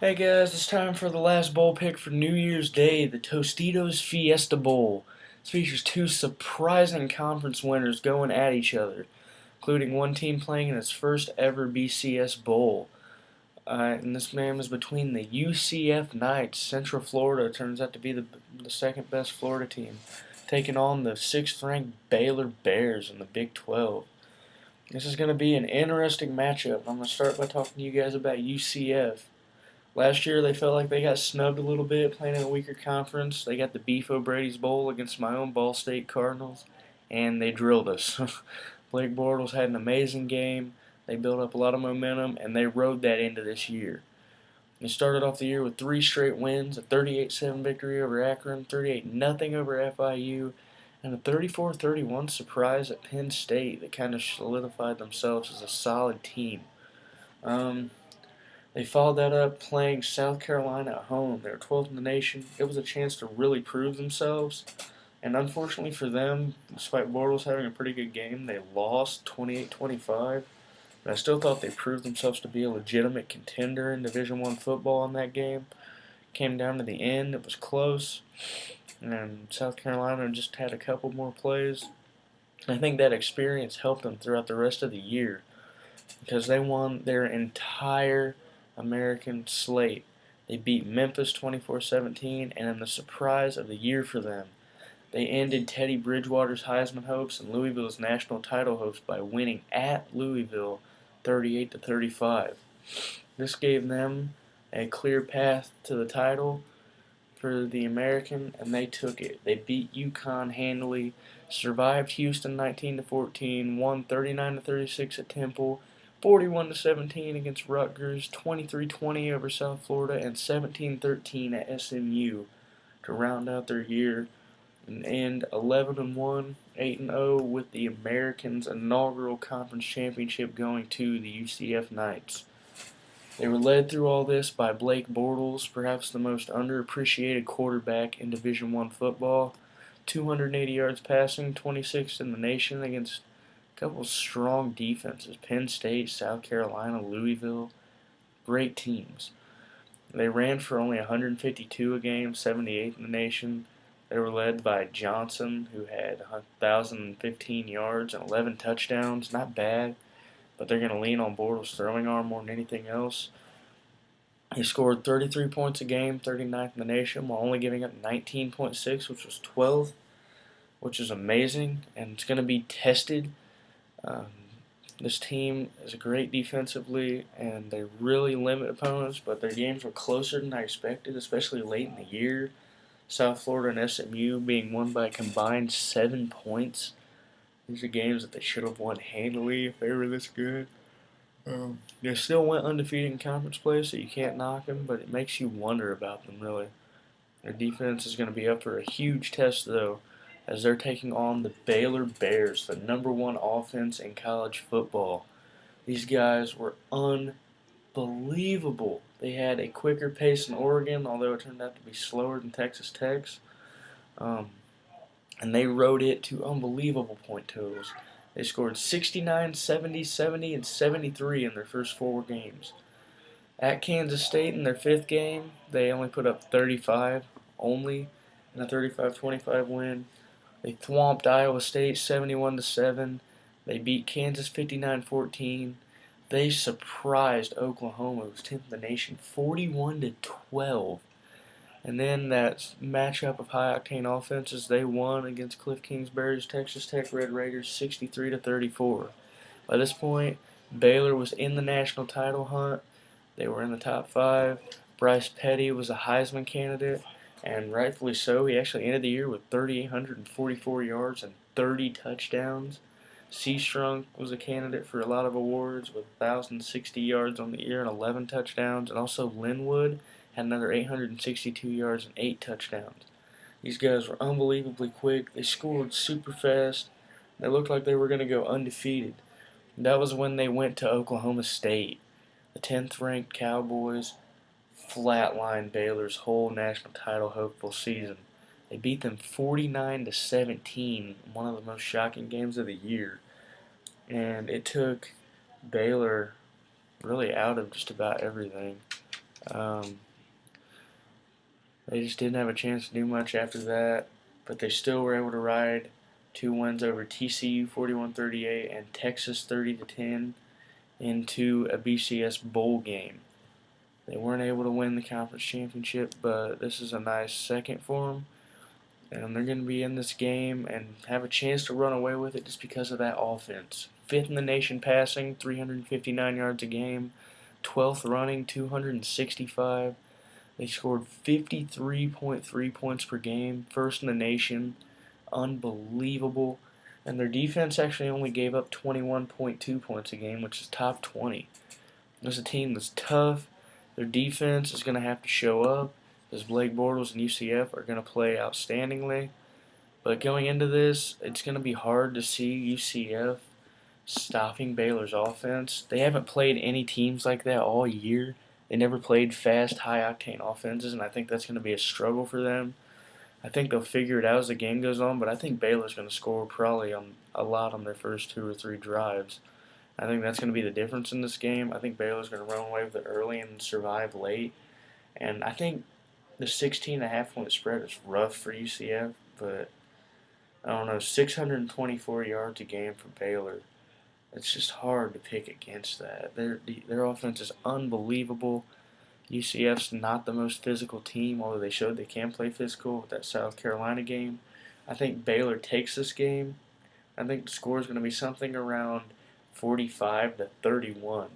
Hey guys, it's time for the last bowl pick for New Year's Day, the Tostitos Fiesta Bowl. This features two surprising conference winners going at each other, including one team playing in its first ever BCS Bowl. And this man was between the UCF Knights, Central Florida, turns out to be the second best Florida team, taking on the sixth ranked Baylor Bears in the Big 12. This is going to be an interesting matchup. I'm going to start by talking to you guys about UCF. Last year, they felt like they got snubbed a little bit playing in a weaker conference. They got the Beef O'Brady's Bowl against my own Ball State Cardinals, and they drilled us. Blake Bortles had an amazing game. They built up a lot of momentum, and they rode that into this year. They started off the year with three straight wins, a 38-7 victory over Akron, 38-0 over FIU, and a 34-31 surprise at Penn State that kind of solidified themselves as a solid team. They followed that up playing South Carolina at home. They were 12th in the nation. It was a chance to really prove themselves. And unfortunately for them, despite Bortles having a pretty good game, they lost 28-25. But I still thought they proved themselves to be a legitimate contender in Division I football in that game. Came down to the end. It was close. And South Carolina just had a couple more plays. I think that experience helped them throughout the rest of the year because they won their entire American slate. They beat Memphis 24-17, and in the surprise of the year for them, they ended Teddy Bridgewater's Heisman hopes and Louisville's national title hopes by winning at Louisville 38-35. This gave them a clear path to the title for the American, and they took it. They beat UConn handily, survived Houston 19-14, won 39-36 at Temple, 41-17 against Rutgers, 23-20 over South Florida, and 17-13 at SMU to round out their year and end 11-1, 8-0 with the Americans' inaugural conference championship going to the UCF Knights. They were led through all this by Blake Bortles, perhaps the most underappreciated quarterback in Division I football. 280 yards passing, 26th in the nation against a couple of strong defenses. Penn State, South Carolina, Louisville. Great teams. They ran for only 152 a game, 78th in the nation. They were led by Johnson, who had 1,015 yards and 11 touchdowns. Not bad, but they're going to lean on Bortles' throwing arm more than anything else. He scored 33 points a game, 39th in the nation, while only giving up 19.6, which was 12th, which is amazing, and it's going to be tested. Um, this team is great defensively, and they really limit opponents, but their games were closer than I expected, especially late in the year. South Florida and SMU being won by a combined 7 points. These are games that they should have won handily if they were this good. They still went undefeated in conference play, so you can't knock them, but it makes you wonder about them, really. Their defense is going to be up for a huge test, though, as they're taking on the Baylor Bears, the #1 offense in college football. These guys were unbelievable. They had a quicker pace than Oregon, although it turned out to be slower than Texas Tech's. And they rode it to unbelievable point totals. They scored 69, 70, 70, and 73 in their first 4 games. At Kansas State in their 5th game, they only put up 35 only in a 35-25 win. They thwomped Iowa State 71-7. They beat Kansas 59-14. They surprised Oklahoma, who was 10th in the nation, 41-12. And then that matchup of high-octane offenses, they won against Cliff Kingsbury's Texas Tech Red Raiders 63-34. By this point, Baylor was in the national title hunt. They were in the top 5. Bryce Petty was a Heisman candidate, and rightfully so. He actually ended the year with 3,844 yards and 30 touchdowns. C-Strunk was a candidate for a lot of awards with 1,060 yards on the year and 11 touchdowns, and also Linwood had another 862 yards and 8 touchdowns. These guys were unbelievably quick. They scored super fast. They looked like they were going to go undefeated. That was when they went to Oklahoma State. The 10th ranked Cowboys flatlined Baylor's whole national title hopeful season. They beat them 49-17, one of the most shocking games of the year. And it took Baylor really out of just about everything. Um, they just didn't have a chance to do much after that, but they still were able to ride 2 wins over TCU 41-38 and Texas 30-10 into a BCS bowl game. They weren't able to win the conference championship, but this is a nice second for them. And they're going to be in this game and have a chance to run away with it just because of that offense. Fifth in the nation passing, 359 yards a game. 12th running, 265. They scored 53.3 points per game. First in the nation. Unbelievable. And their defense actually only gave up 21.2 points a game, which is top 20. This is a team that's tough. Their defense is going to have to show up, because Blake Bortles and UCF are going to play outstandingly. But going into this, it's going to be hard to see UCF stopping Baylor's offense. They haven't played any teams like that all year. They never played fast, high-octane offenses, and I think that's going to be a struggle for them. I think they'll figure it out as the game goes on, but I think Baylor's going to score probably a lot on their first 2 or 3 drives. I think that's going to be the difference in this game. I think Baylor's going to run away with it early and survive late. And I think the 16.5 point spread is rough for UCF, but I don't know, 624 yards a game for Baylor. It's just hard to pick against that. Their offense is unbelievable. UCF's not the most physical team, although they showed they can play physical with that South Carolina game. I think Baylor takes this game. I think the score is going to be something around 45-31.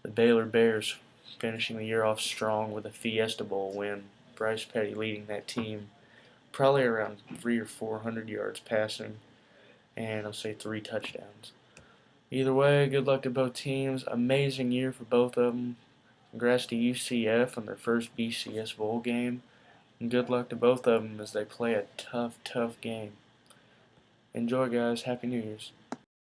The Baylor Bears finishing the year off strong with a Fiesta Bowl win. Bryce Petty leading that team, probably around 300 or 400 yards passing, and I'll say 3 touchdowns. Either way, good luck to both teams. Amazing year for both of them. Congrats to UCF on their first BCS Bowl game, and good luck to both of them as they play a tough, tough game. Enjoy, guys. Happy New Year's.